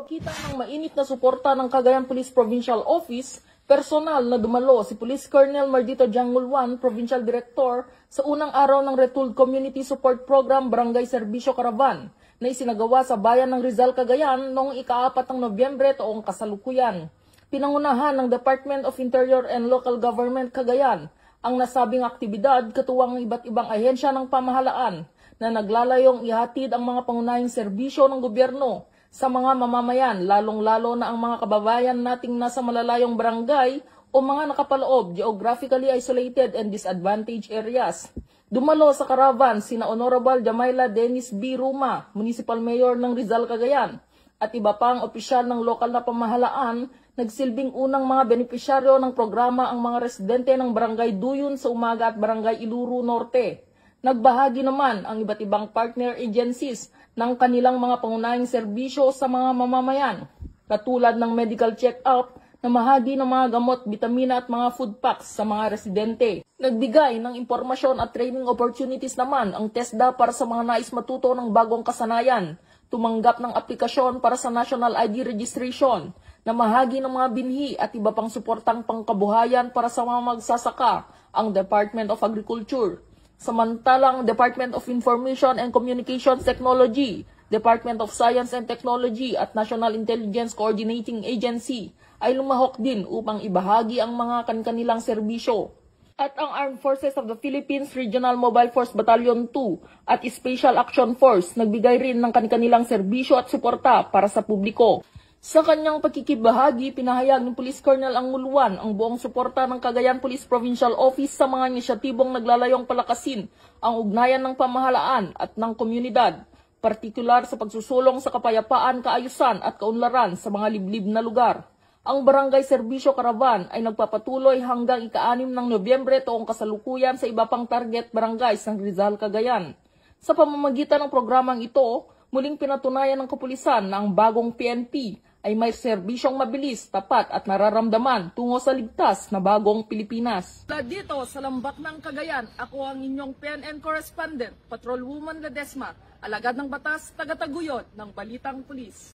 pagpapakita ng mainit na suporta ng Cagayan Police Provincial Office, personal na dumalo si Police Colonel Mardito Jangulwan, Provincial Director, sa unang araw ng Retooled Community Support Program Barangay Serbisyo Caravan na isinagawa sa bayan ng Rizal, Cagayan noong ika-4 ng Nobyembre taong kasalukuyan. Pinangunahan ng Department of Interior and Local Government Cagayan ang nasabing aktibidad katuwang ng iba't ibang ahensya ng pamahalaan na naglalayong ihatid ang mga pangunahing serbisyo ng gobyerno sa mga mamamayan, lalong-lalo na ang mga kababayan nating nasa malalayong barangay o mga nakapaloob, geographically isolated and disadvantaged areas. Dumalo sa karavan sina Honorable Jamaila Dennis B. Ruma, Municipal Mayor ng Rizal, Cagayan, at iba pang opisyal ng lokal na pamahalaan. Nagsilbing unang mga benepisyaryo ng programa ang mga residente ng Barangay Duyon sa Umaga at Barangay Iluru Norte. Nagbahagi naman ang iba't ibang partner agencies ng kanilang mga pangunahing serbisyo sa mga mamamayan, katulad ng medical check-up, namahagi ng mga gamot, bitamina at mga food packs sa mga residente. Nagbigay ng impormasyon at training opportunities naman ang TESDA para sa mga nais matuto ng bagong kasanayan, tumanggap ng aplikasyon para sa National ID Registration, namahagi ng mga binhi at iba pang suportang pangkabuhayan para sa mga magsasaka ang Department of Agriculture. Samantalang Department of Information and Communications Technology, Department of Science and Technology at National Intelligence Coordinating Agency ay lumahok din upang ibahagi ang mga kanilang serbisyo. At ang Armed Forces of the Philippines Regional Mobile Force Battalion 2 at Special Action Force nagbigay rin ng kanilang serbisyo at suporta para sa publiko. Sa kanyang pagkikibahagi, pinahayag ni Police Colonel Angulwan ang buong suporta ng Cagayan Police Provincial Office sa mga inisyatibong naglalayong palakasin ang ugnayan ng pamahalaan at ng komunidad, partikular sa pagsusulong sa kapayapaan, kaayusan at kaunlaran sa mga liblib na lugar. Ang Barangay Serbisyo Caravan ay nagpapatuloy hanggang ika-6 ng Nobyembre taong kasalukuyan sa iba pang target barangays ng Rizal, Cagayan. Sa pamamagitan ng programang ito, muling pinatunayan ng kapulisan na ang bagong PNP ay may serbisyong mabilis, tapat at nararamdaman tungo sa ligtas na bagong Pilipinas. Dito sa Lambak ng Cagayan, ako ang inyong PNN correspondent, Patrolwoman Ledesma, alagad ng batas, taga-taguyod ng Balitang Pulis.